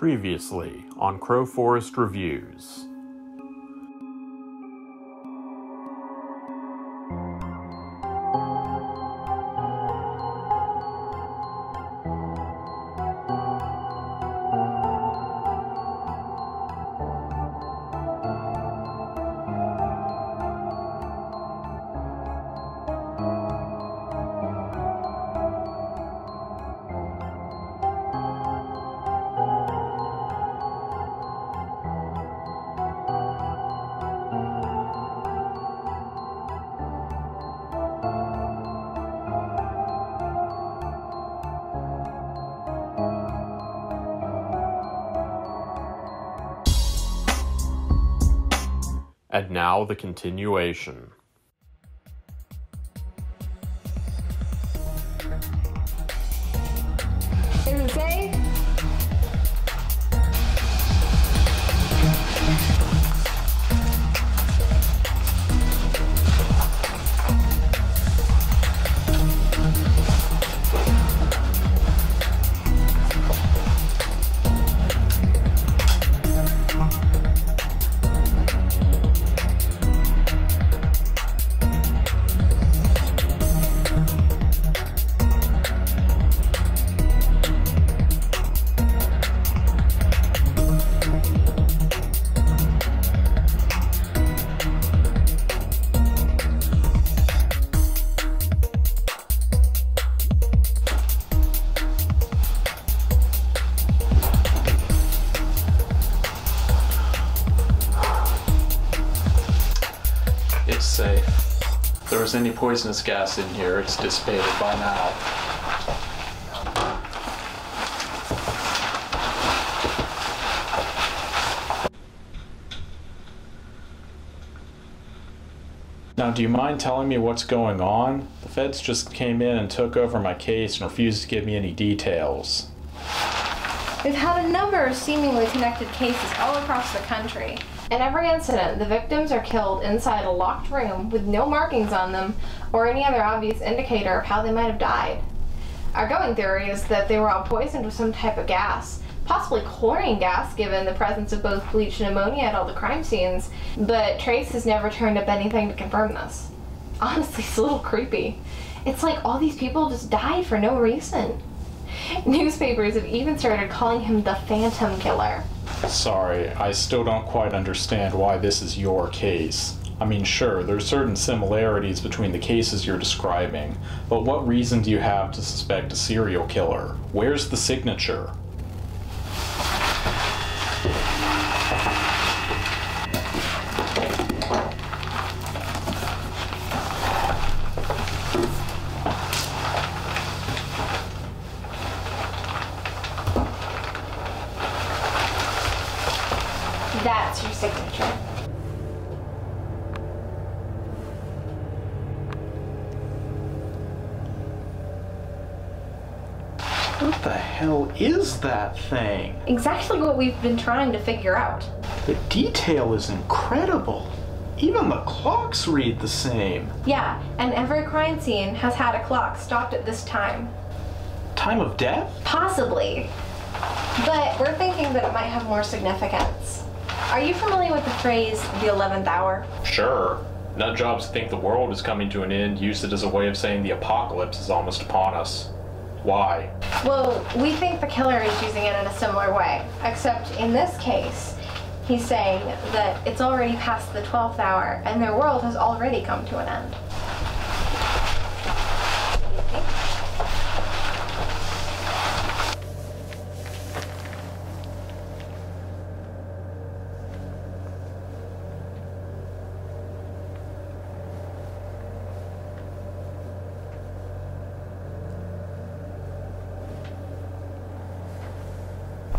Previously on Crowforest Reviews. And now the continuation. Does it say? It's safe. If there was any poisonous gas in here, it's dissipated by now. Now, do you mind telling me what's going on? The feds just came in and took over my case and refused to give me any details. We've had a number of seemingly connected cases all across the country. In every incident, the victims are killed inside a locked room with no markings on them or any other obvious indicator of how they might have died. Our going theory is that they were all poisoned with some type of gas, possibly chlorine gas given the presence of both bleach and ammonia at all the crime scenes, but Trace has never turned up anything to confirm this. Honestly, it's a little creepy. It's like all these people just died for no reason. Newspapers have even started calling him the Phantom Killer. Sorry, I still don't quite understand why this is your case. I mean, sure, there's certain similarities between the cases you're describing, but what reason do you have to suspect a serial killer? Where's the signature? That's your signature. What the hell is that thing? Exactly what we've been trying to figure out. The detail is incredible. Even the clocks read the same. Yeah, and every crime scene has had a clock stopped at this time. Time of death? Possibly. But we're thinking that it might have more significance. Are you familiar with the phrase, the 11th hour? Sure. Nut jobs think the world is coming to an end use it as a way of saying the apocalypse is almost upon us. Why? Well, we think the killer is using it in a similar way, except in this case, he's saying that it's already past the 12th hour and their world has already come to an end. What do you think?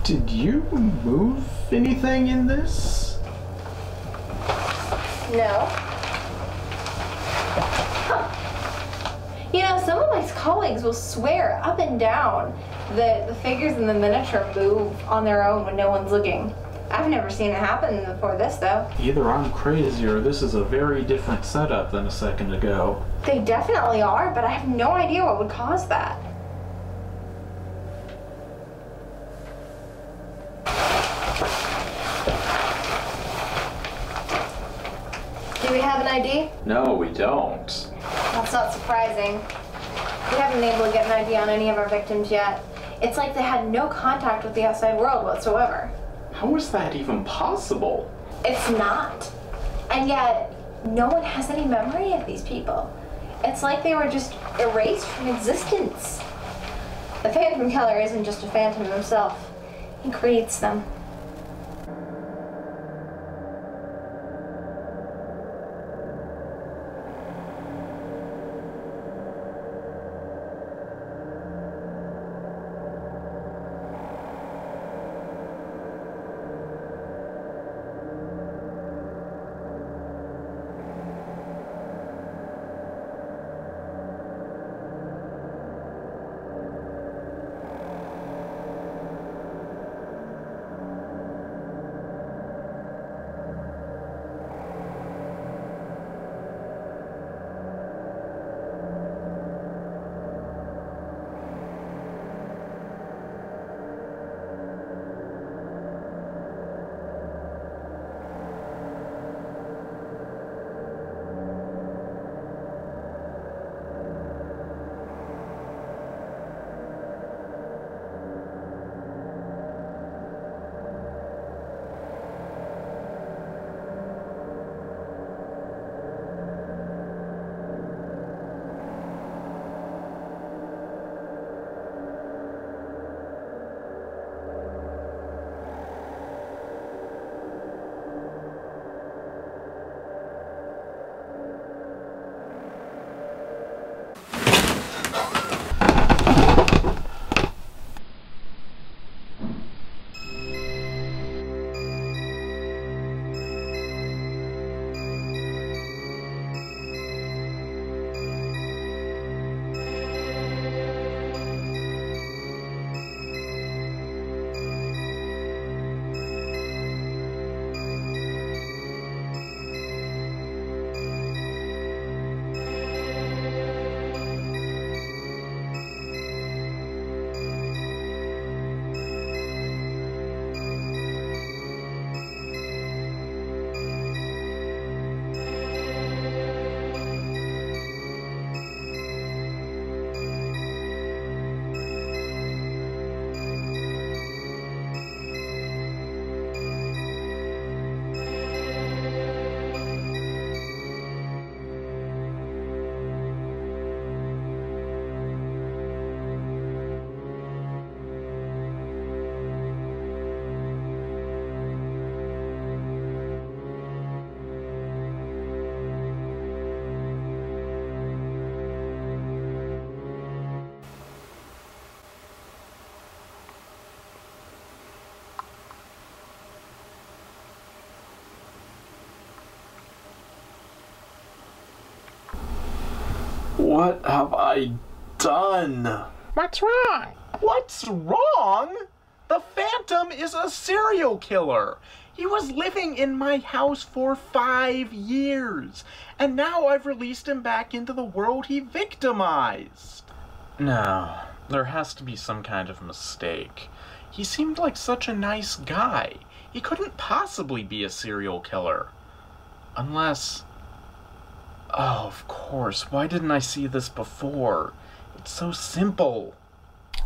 Did you move anything in this? No. Huh. You know, some of my colleagues will swear up and down that the figures in the miniature move on their own when no one's looking. I've never seen it happen before this, though. Either I'm crazy or this is a very different setup than a second ago. They definitely are, but I have no idea what would cause that. we have an ID? No, we don't. That's not surprising. We haven't been able to get an ID on any of our victims yet. It's like they had no contact with the outside world whatsoever. How is that even possible? It's not. And yet, no one has any memory of these people. It's like they were just erased from existence. The Phantom Killer isn't just a phantom himself. He creates them. What have I done? What's wrong? What's wrong? The Phantom is a serial killer. He was living in my house for 5 years, and now I've released him back into the world he victimized. No, there has to be some kind of mistake. He seemed like such a nice guy. He couldn't possibly be a serial killer. Unless... Oh, of course. Why didn't I see this before? It's so simple.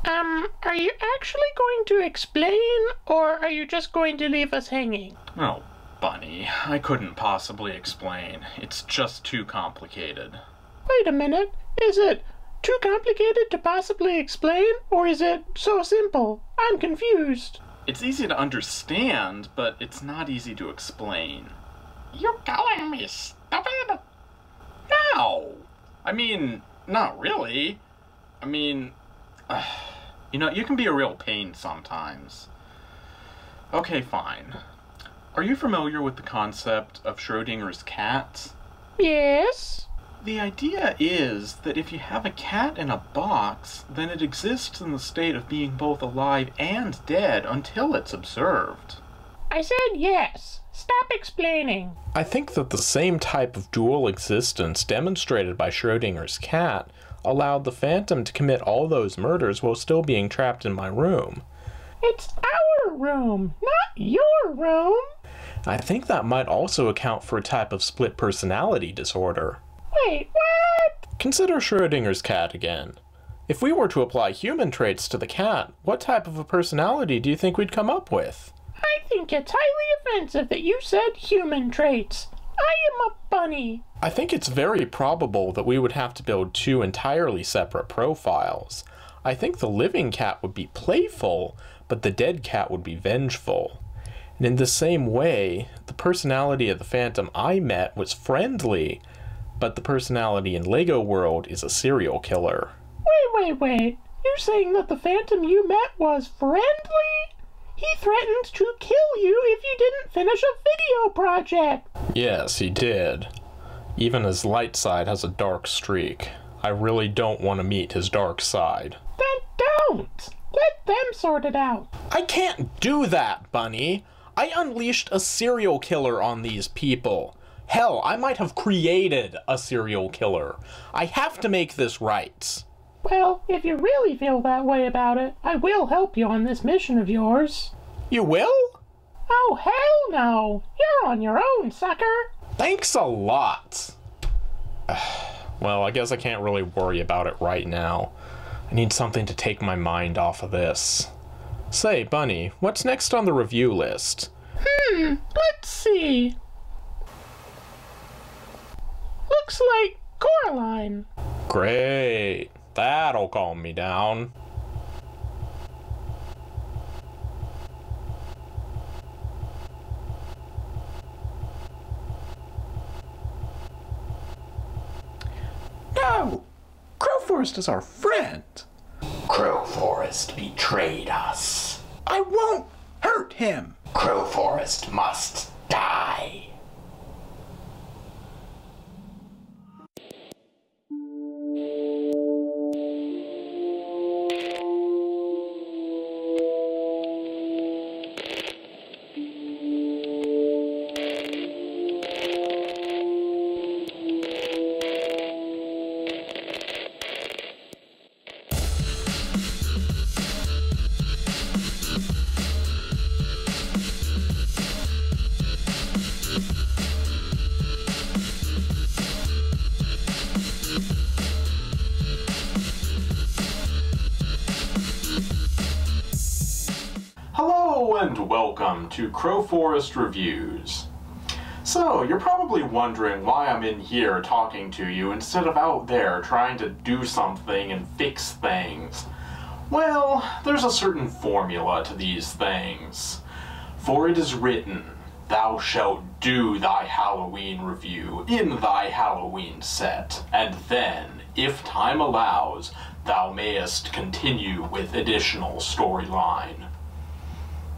Are you actually going to explain, or are you just going to leave us hanging? Oh, Bunny, I couldn't possibly explain. It's just too complicated. Wait a minute. Is it too complicated to possibly explain, or is it so simple? I'm confused. It's easy to understand, but it's not easy to explain. You're calling me stupid? No! I mean, not really. I mean, you know, you can be a real pain sometimes. Okay, fine. Are you familiar with the concept of Schrodinger's cat? Yes. The idea is that if you have a cat in a box, then it exists in the state of being both alive and dead until it's observed. I said yes. Stop explaining. I think that the same type of dual existence demonstrated by Schrodinger's cat allowed the Phantom to commit all those murders while still being trapped in my room. It's our room, not your room. I think that might also account for a type of split personality disorder. Wait, what? Consider Schrödinger's cat again. If we were to apply human traits to the cat, what type of a personality do you think we'd come up with? I think it's highly offensive that you said human traits. I am a bunny. I think it's very probable that we would have to build two entirely separate profiles. I think the living cat would be playful, but the dead cat would be vengeful. And in the same way, the personality of the Phantom I met was friendly, but the personality in Lego World is a serial killer. Wait. You're saying that the Phantom you met was friendly? He threatened to kill you if you didn't finish a video project. Yes, he did. Even his light side has a dark streak. I really don't want to meet his dark side. Then don't! Let them sort it out. I can't do that, Bunny. I unleashed a serial killer on these people. Hell, I might have created a serial killer. I have to make this right. Well, if you really feel that way about it, I will help you on this mission of yours. You will? Oh, hell no! You're on your own, sucker! Thanks a lot. Well, I guess I can't really worry about it right now. I need something to take my mind off of this. Say, Bunny, what's next on the review list? Let's see. Looks like Coraline. Great. That'll calm me down. No! Crowforest is our friend. Crowforest betrayed us. I won't hurt him. Crowforest must die. Hello and welcome to Crowforest Reviews. So, you're probably wondering why I'm in here talking to you instead of out there trying to do something and fix things. Well, there's a certain formula to these things. For it is written, thou shalt do thy Halloween review in thy Halloween set, and then, if time allows, thou mayest continue with additional storyline.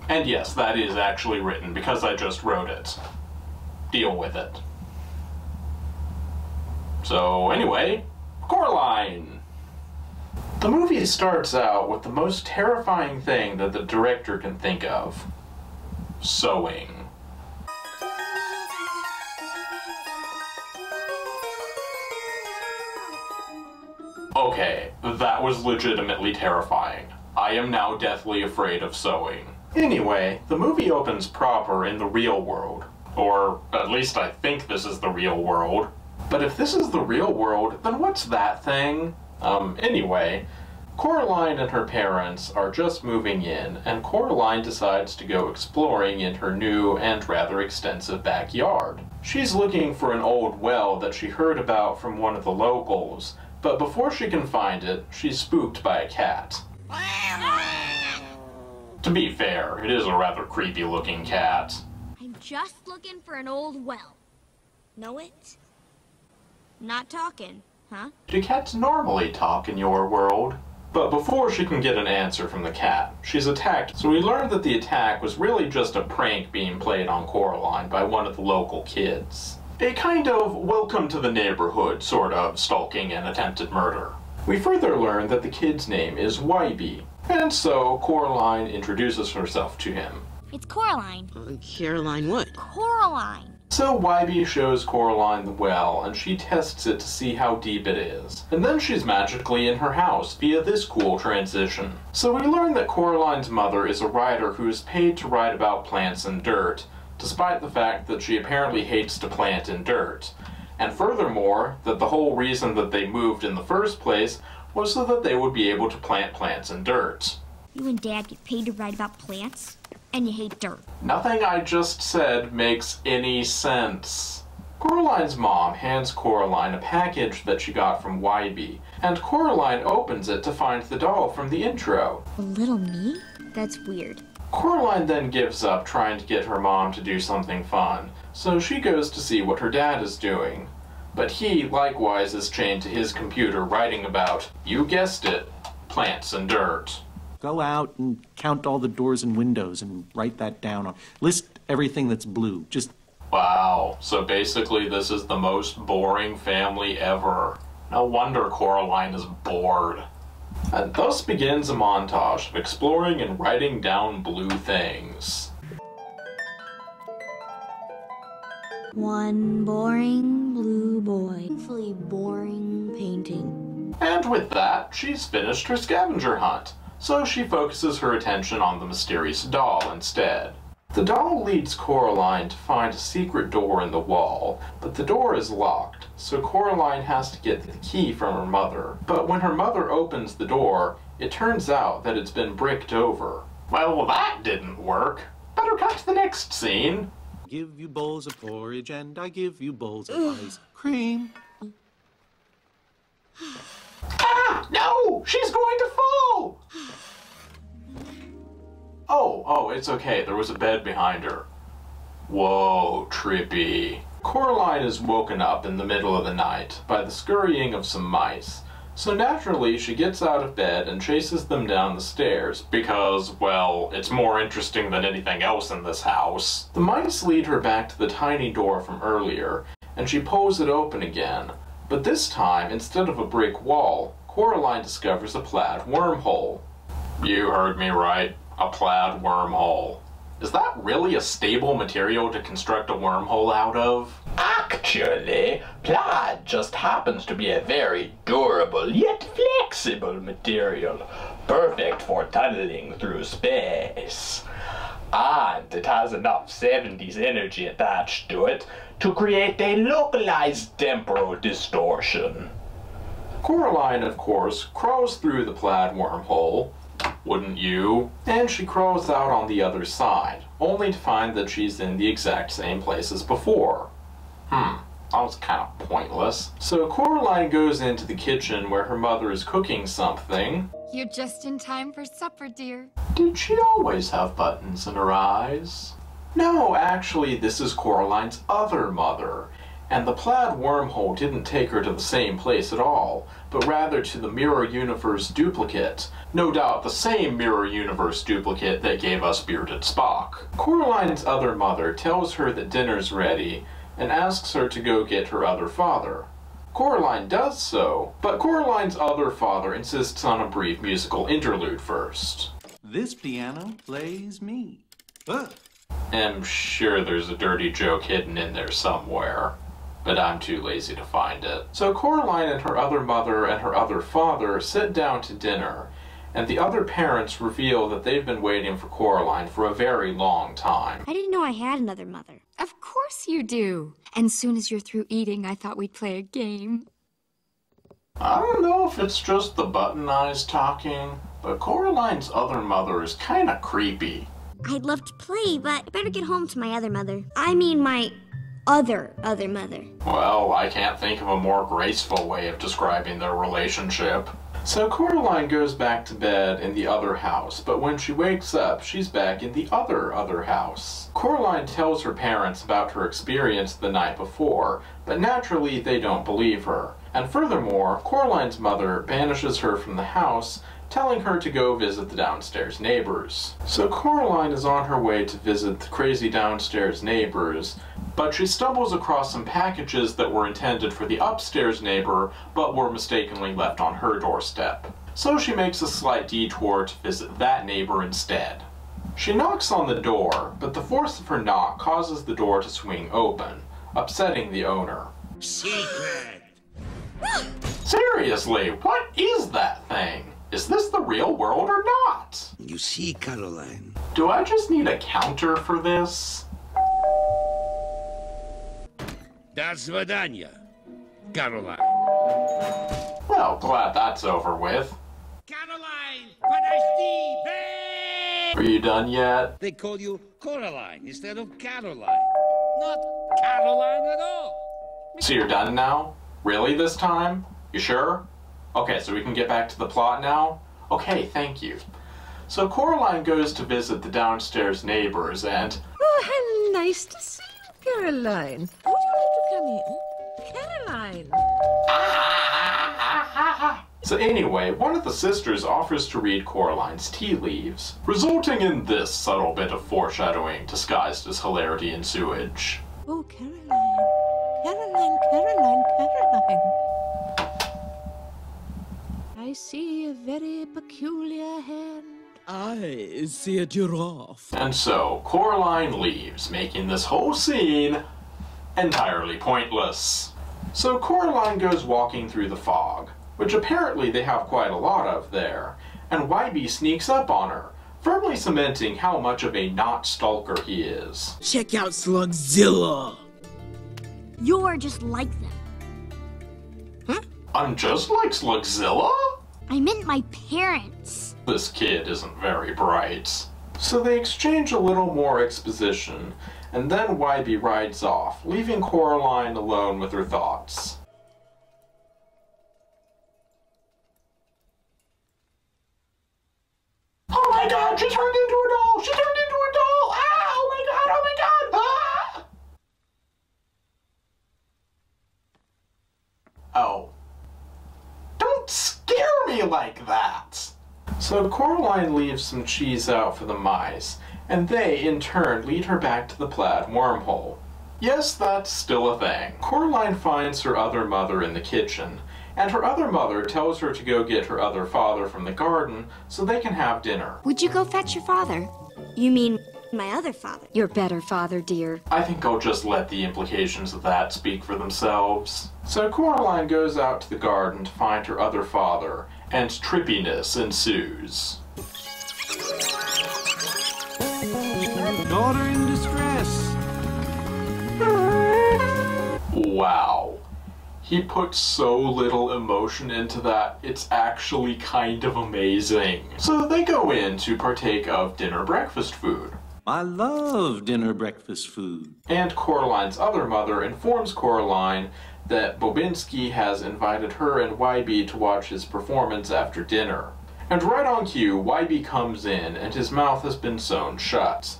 And yes, that is actually written because I just wrote it. Deal with it. So anyway, Coraline! The movie starts out with the most terrifying thing that the director can think of. Sewing. Okay, that was legitimately terrifying. I am now deathly afraid of sewing. Anyway, the movie opens proper in the real world. Or, at least I think this is the real world. But if this is the real world, then what's that thing? Anyway, Coraline and her parents are just moving in, and Coraline decides to go exploring in her new and rather extensive backyard. She's looking for an old well that she heard about from one of the locals, but before she can find it, she's spooked by a cat. To be fair, it is a rather creepy looking cat. I'm just looking for an old well. Know it? Not talking, huh? Do cats normally talk in your world? But before she can get an answer from the cat, she's attacked, so we learn that the attack was really just a prank being played on Coraline by one of the local kids. A kind of welcome to the neighborhood sort of stalking and attempted murder. We further learn that the kid's name is Wybie, and so Coraline introduces herself to him. It's Coraline. Caroline what? Coraline. So Wybie shows Coraline the well, and she tests it to see how deep it is. And then she's magically in her house via this cool transition. So we learn that Coraline's mother is a writer who is paid to write about plants and dirt, despite the fact that she apparently hates to plant in dirt. And furthermore, that the whole reason that they moved in the first place was so that they would be able to plant plants in dirt. You and Dad get paid to write about plants, and you hate dirt. Nothing I just said makes any sense. Coraline's mom hands Coraline a package that she got from Wybie, and Coraline opens it to find the doll from the intro. A little me? That's weird. Coraline then gives up trying to get her mom to do something fun, so she goes to see what her dad is doing. But he, likewise, is chained to his computer writing about, you guessed it, plants and dirt. Go out and count all the doors and windows and write that down. List everything that's blue. Just... Wow, so basically this is the most boring family ever. No wonder Coraline is bored. And thus begins a montage of exploring and writing down blue things. One boring blue boy. Hopefully boring painting. And with that, she's finished her scavenger hunt, so she focuses her attention on the mysterious doll instead. The doll leads Coraline to find a secret door in the wall, but the door is locked, so Coraline has to get the key from her mother. But when her mother opens the door, it turns out that it's been bricked over. Well, that didn't work. Better cut to the next scene. Give you bowls of porridge and I give you bowls of ice cream. Ah! No! She's going to fall! Oh, it's okay. There was a bed behind her. Whoa, trippy. Coraline is woken up in the middle of the night by the scurrying of some mice. So naturally, she gets out of bed and chases them down the stairs because, well, it's more interesting than anything else in this house. The mice lead her back to the tiny door from earlier, and she pulls it open again. But this time, instead of a brick wall, Coraline discovers a plaid wormhole. You heard me right. A plaid wormhole. Is that really a stable material to construct a wormhole out of? Actually, plaid just happens to be a very durable yet flexible material, perfect for tunneling through space. And it has enough 70s energy attached to it to create a localized temporal distortion. Coraline, of course, crawls through the plaid wormhole. Wouldn't you? And she crawls out on the other side, only to find that she's in the exact same place as before. That was kind of pointless. So Coraline goes into the kitchen where her mother is cooking something. You're just in time for supper, dear. Did she always have buttons in her eyes? No, actually, this is Coraline's other mother. And the plaid wormhole didn't take her to the same place at all, but rather to the Mirror Universe duplicate. No doubt the same Mirror Universe duplicate that gave us Bearded Spock. Coraline's other mother tells her that dinner's ready, and asks her to go get her other father. Coraline does so, but Coraline's other father insists on a brief musical interlude first. This piano plays me. I'm sure there's a dirty joke hidden in there somewhere, but I'm too lazy to find it. So Coraline and her other mother and her other father sit down to dinner, and the other parents reveal that they've been waiting for Coraline for a very long time. I didn't know I had another mother. Of course you do. And soon as you're through eating, I thought we'd play a game. I don't know if it's just the button eyes talking, but Coraline's other mother is kinda creepy. I'd love to play, but I better get home to my other mother. I mean my other mother. Well, I can't think of a more graceful way of describing their relationship. So Coraline goes back to bed in the other house, but when she wakes up, she's back in the other house. Coraline tells her parents about her experience the night before, but naturally they don't believe her. And furthermore, Coraline's mother banishes her from the house, telling her to go visit the downstairs neighbors. So Coraline is on her way to visit the crazy downstairs neighbors, but she stumbles across some packages that were intended for the upstairs neighbor, but were mistakenly left on her doorstep. So she makes a slight detour to visit that neighbor instead. She knocks on the door, but the force of her knock causes the door to swing open, upsetting the owner. Secret! Seriously, what is that thing? Is this the real world or not? You see, Caroline. Do I just need a counter for this? До свидания, Caroline. Well, glad that's over with. Caroline, подожди, babe! Are you done yet? They call you Coraline instead of Caroline. Not Caroline at all. So you're done now? Really this time? You sure? Okay, so we can get back to the plot now? Okay, thank you. So Coraline goes to visit the downstairs neighbors and... Oh, how nice to see you, Caroline. Would you like to come in? Caroline! So anyway, one of the sisters offers to read Coraline's tea leaves, resulting in this subtle bit of foreshadowing disguised as hilarity and sewage. Oh, Caroline. Caroline, Caroline, Caroline. I see a very peculiar hand. I see a giraffe. And so, Coraline leaves, making this whole scene entirely pointless. So Coraline goes walking through the fog, which apparently they have quite a lot of there, and Wybie sneaks up on her, firmly cementing how much of a not stalker he is. Check out Slugzilla. You're just like them. Huh? I'm just like Slugzilla? I meant my parents. This kid isn't very bright. So they exchange a little more exposition, and then Wybie rides off, leaving Coraline alone with her thoughts. Oh my god, she turned into a doll! She turned into a doll! Ah! Oh my god, oh my god! Ah! Oh. Don't scare me like that! So Coraline leaves some cheese out for the mice, and they, in turn, lead her back to the plaid wormhole. Yes, that's still a thing. Coraline finds her other mother in the kitchen, and her other mother tells her to go get her other father from the garden so they can have dinner. Would you go fetch your father? You mean my other father? Your better father, dear. I think I'll just let the implications of that speak for themselves. So Coraline goes out to the garden to find her other father, and trippiness ensues. Daughter in distress. Wow. He put so little emotion into that, it's actually kind of amazing. So they go in to partake of dinner breakfast food. I love dinner breakfast food. And Coraline's other mother informs Coraline that Bobinski has invited her and Wybie to watch his performance after dinner. And right on cue, Wybie comes in and his mouth has been sewn shut.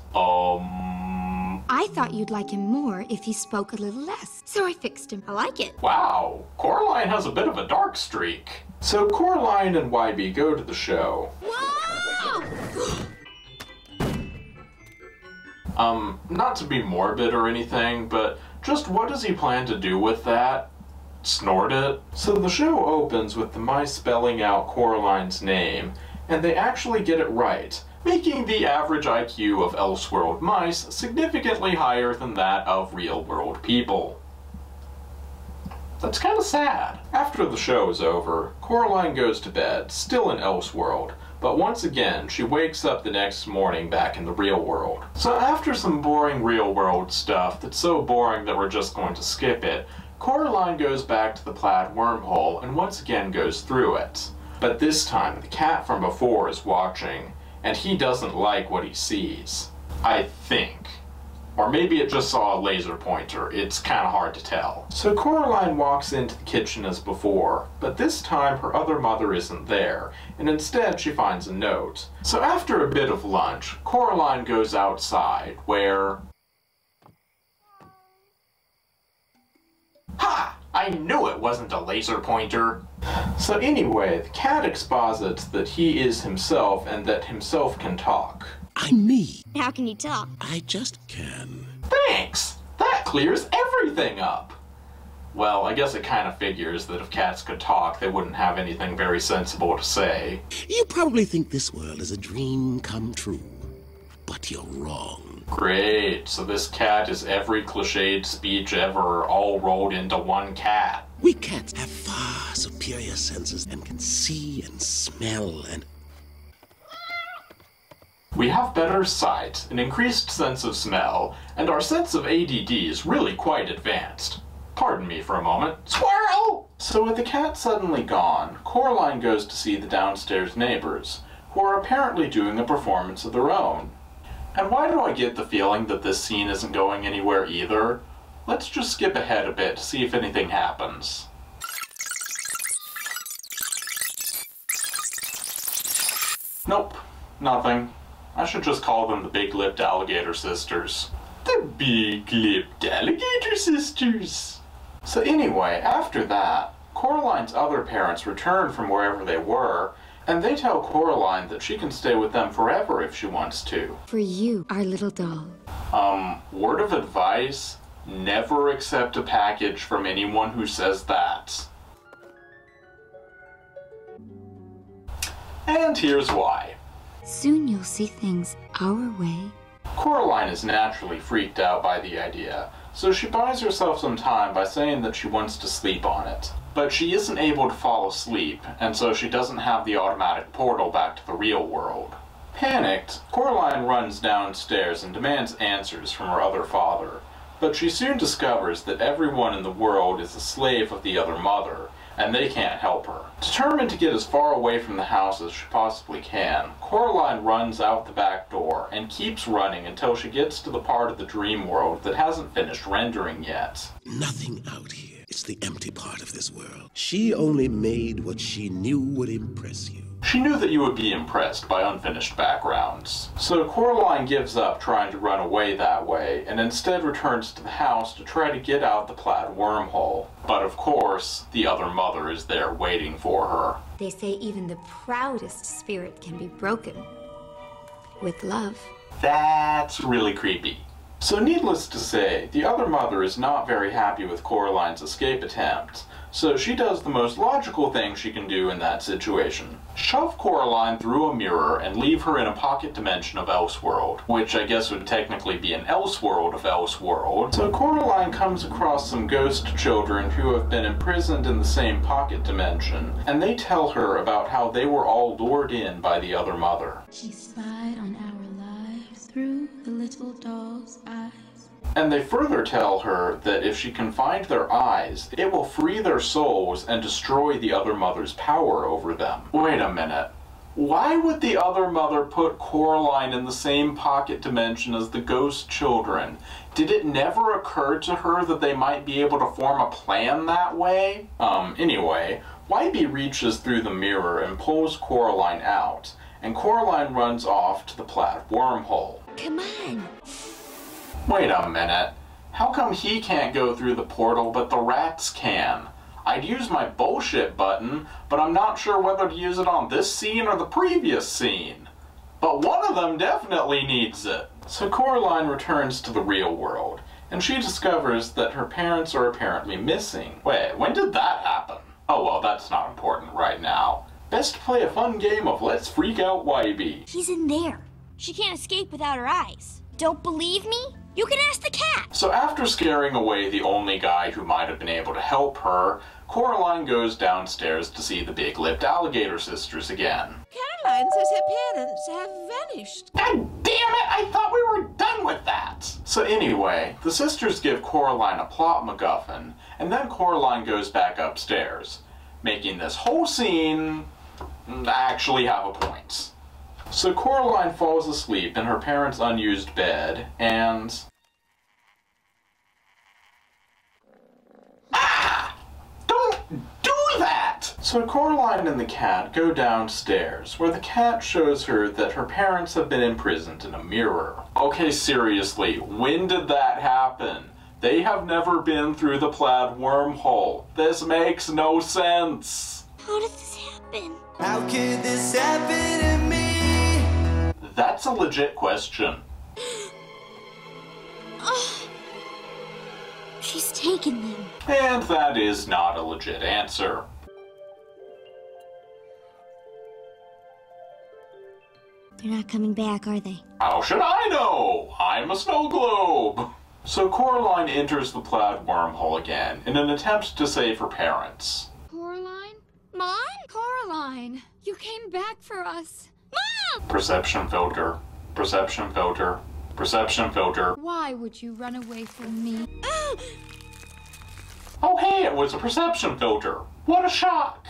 I thought you'd like him more if he spoke a little less, so I fixed him. I like it. Wow, Coraline has a bit of a dark streak. So Coraline and Wybie go to the show. Whoa! Not to be morbid or anything, but just what does he plan to do with that? Snort it? So the show opens with the mice spelling out Coraline's name, and they actually get it right, making the average IQ of Elseworld mice significantly higher than that of real-world people. That's kind of sad. After the show is over, Coraline goes to bed, still in Elseworld, but once again, she wakes up the next morning back in the real world. So after some boring real-world stuff that's so boring that we're just going to skip it, Coraline goes back to the plaid wormhole and once again goes through it. But this time, the cat from before is watching, and he doesn't like what he sees. I think. Or maybe it just saw a laser pointer. It's kind of hard to tell. So Coraline walks into the kitchen as before, but this time her other mother isn't there, and instead she finds a note. So after a bit of lunch, Coraline goes outside, where... Ha! I knew it wasn't a laser pointer! So anyway, the cat exposits that he is himself and that himself can talk. I'm me. How can you talk? I just can. Thanks! That clears everything up! Well, I guess it kind of figures that if cats could talk, they wouldn't have anything very sensible to say. You probably think this world is a dream come true, but you're wrong. Great, so this cat is every cliched speech ever, all rolled into one cat. We cats have far superior senses and can see and smell and... We have better sight, an increased sense of smell, and our sense of ADD is really quite advanced. Pardon me for a moment. Squirrel! So with the cat suddenly gone, Coraline goes to see the downstairs neighbors, who are apparently doing a performance of their own. And why do I get the feeling that this scene isn't going anywhere either? Let's just skip ahead a bit to see if anything happens. Nope, nothing. I should just call them the Big-Lipped Alligator Sisters. The Big-Lipped Alligator Sisters! So anyway, after that, Coraline's other parents return from wherever they were, and they tell Coraline that she can stay with them forever if she wants to. For you, our little doll. Word of advice, never accept a package from anyone who says that. And here's why. Soon you'll see things our way. Coraline is naturally freaked out by the idea, so she buys herself some time by saying that she wants to sleep on it. But she isn't able to fall asleep, and so she doesn't have the automatic portal back to the real world. Panicked, Coraline runs downstairs and demands answers from her other father, but she soon discovers that everyone in the world is a slave of the other mother, and they can't help her. Determined to get as far away from the house as she possibly can, Coraline runs out the back door and keeps running until she gets to the part of the dream world that hasn't finished rendering yet. Nothing out here. It's the empty part of this world. She only made what she knew would impress you. She knew that you would be impressed by unfinished backgrounds. So Coraline gives up trying to run away that way, and instead returns to the house to try to get out the plaid wormhole. But of course, the other mother is there waiting for her. They say even the proudest spirit can be broken. With love. That's really creepy. So needless to say, the other mother is not very happy with Coraline's escape attempt, so she does the most logical thing she can do in that situation. Shove Coraline through a mirror and leave her in a pocket dimension of Elseworld, which I guess would technically be an Elseworld of Elseworld. So Coraline comes across some ghost children who have been imprisoned in the same pocket dimension, and they tell her about how they were all lured in by the other mother. She spied on our lives through the little doll's eyes. And they further tell her that if she can find their eyes, it will free their souls and destroy the other mother's power over them. Wait a minute. Why would the other mother put Coraline in the same pocket dimension as the ghost children? Did it never occur to her that they might be able to form a plan that way? Anyway, Wybie reaches through the mirror and pulls Coraline out, and Coraline runs off to the plaid wormhole. Come on. Wait a minute. How come he can't go through the portal but the rats can? I'd use my bullshit button, but I'm not sure whether to use it on this scene or the previous scene. But one of them definitely needs it. So Coraline returns to the real world, and she discovers that her parents are apparently missing. Wait, when did that happen? Oh well, that's not important right now. Best play a fun game of Let's Freak Out Wybie. He's in there. She can't escape without her eyes. Don't believe me? You can ask the cat! So after scaring away the only guy who might have been able to help her, Coraline goes downstairs to see the Big-Lipped Alligator Sisters again. Caroline says her parents have vanished. God damn it! I thought we were done with that! So anyway, the sisters give Coraline a plot MacGuffin, and then Coraline goes back upstairs, making this whole scene actually have a point. So Coraline falls asleep in her parents' unused bed, and... Ah! Don't do that! So Coraline and the cat go downstairs, where the cat shows her that her parents have been imprisoned in a mirror. Okay, seriously, when did that happen? They have never been through the plaid wormhole. This makes no sense. How did this happen? How could this happen to me? That's a legit question. Oh, she's taken them. And that is not a legit answer. They're not coming back, are they? How should I know? I'm a snow globe. So Coraline enters the plaid wormhole again in an attempt to save her parents. Coraline? Mom? Coraline, you came back for us. Mom! Perception filter. Perception filter. Perception filter. Why would you run away from me? Oh hey, it was a perception filter. What a shock!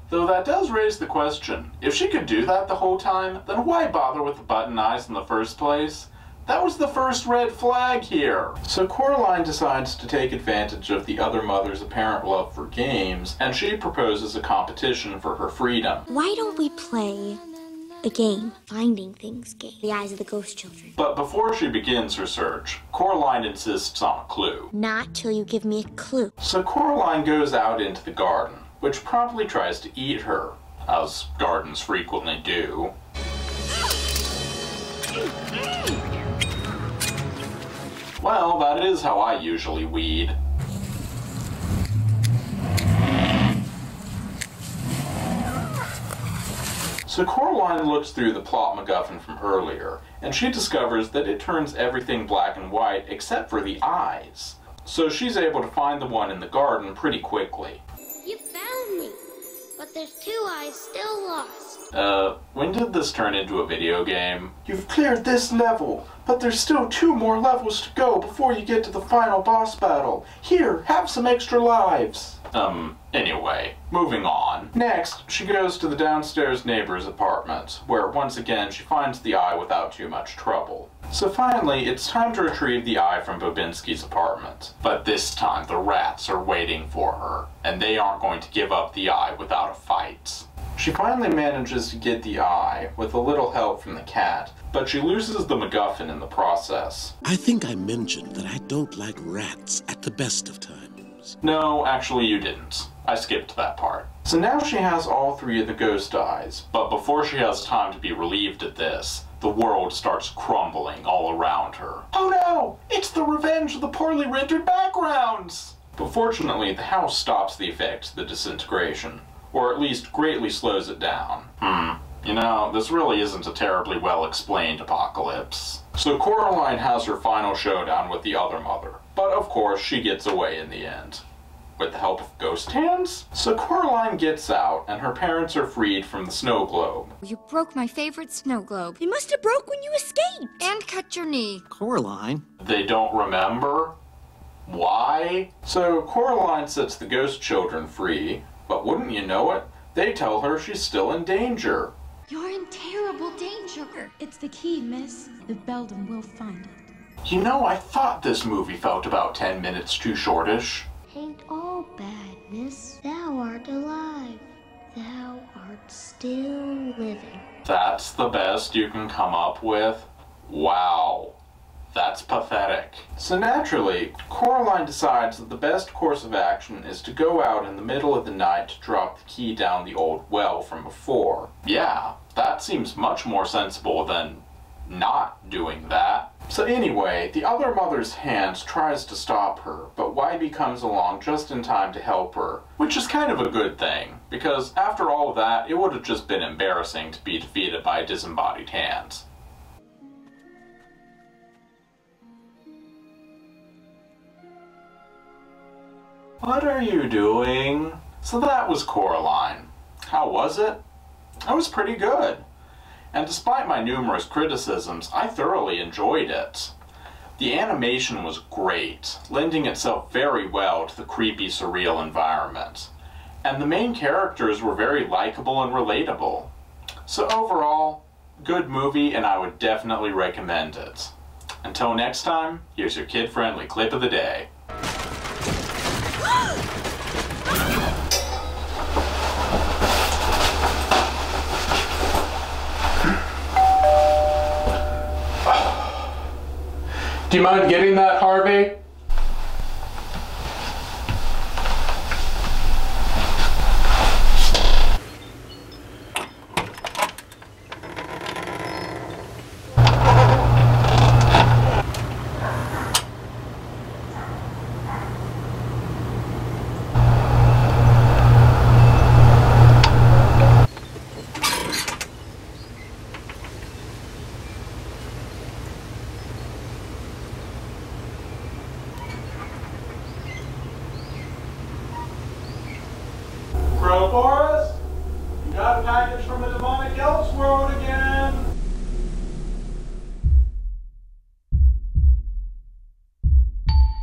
Though that does raise the question, if she could do that the whole time, then why bother with the button eyes in the first place? That was the first red flag here. So Coraline decides to take advantage of the other mother's apparent love for games, and she proposes a competition for her freedom. Why don't we play a game? Finding things game. The eyes of the ghost children. But before she begins her search, Coraline insists on a clue. Not till you give me a clue. So Coraline goes out into the garden, which promptly tries to eat her, as gardens frequently do. Well, that is how I usually weed. So Coraline looks through the plot MacGuffin from earlier, and she discovers that it turns everything black and white except for the eyes. So she's able to find the one in the garden pretty quickly. You found me, but there's 2 eyes still lost. When did this turn into a video game? You've cleared this level, but there's still 2 more levels to go before you get to the final boss battle. Here, have some extra lives. Anyway, moving on. Next, she goes to the downstairs neighbor's apartment, where once again she finds the eye without too much trouble. So finally, it's time to retrieve the eye from Bobinski's apartment. But this time, the rats are waiting for her, and they aren't going to give up the eye without a fight. She finally manages to get the eye, with a little help from the cat, but she loses the MacGuffin in the process. I think I mentioned that I don't like rats at the best of times. No, actually you didn't. I skipped that part. So now she has all 3 of the ghost eyes, but before she has time to be relieved at this, the world starts crumbling all around her. Oh no! It's the revenge of the poorly rendered backgrounds! But fortunately, the house stops the effects of the disintegration, or at least greatly slows it down. You know, this really isn't a terribly well explained apocalypse. So Coraline has her final showdown with the other mother, but of course she gets away in the end. With the help of ghost hands? So Coraline gets out, and her parents are freed from the snow globe. You broke my favorite snow globe. You must have broke when you escaped. And cut your knee. Coraline? They don't remember? Why? So Coraline sets the ghost children free, but wouldn't you know it, they tell her she's still in danger. You're in terrible danger. It's the key, miss. The Belden will find it. You know, I thought this movie felt about 10 minutes too shortish. Ain't all bad, miss. Thou art alive. Thou art still living. That's the best you can come up with? Wow. That's pathetic. So naturally, Coraline decides that the best course of action is to go out in the middle of the night to drop the key down the old well from before. Yeah, that seems much more sensible than not doing that. So anyway, the other mother's hand tries to stop her, but Wybie comes along just in time to help her, which is kind of a good thing, because after all of that, it would have just been embarrassing to be defeated by a disembodied hand. What are you doing? So that was Coraline. How was it? It was pretty good. And despite my numerous criticisms, I thoroughly enjoyed it. The animation was great, lending itself very well to the creepy, surreal environment. And the main characters were very likable and relatable. So overall, good movie, and I would definitely recommend it. Until next time, here's your kid-friendly clip of the day. Do you mind getting that, Harvey? Crowforest? You got a package from the demonic elves world again?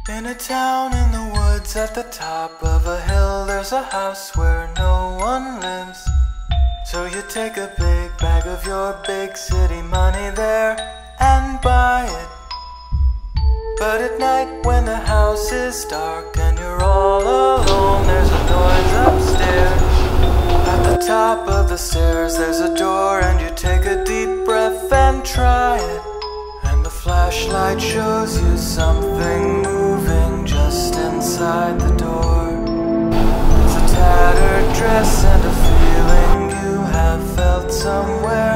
In a town in the woods. woods at the top of a hill, there's a house where no one lives. So you take a big bag of your big city money there and buy it. But at night when the house is dark and you're all alone, there's a noise upstairs. At the top of the stairs there's a door, and you take a deep breath and try it. And the flashlight shows you something moving just inside the door. It's a tattered dress and a feeling you have felt somewhere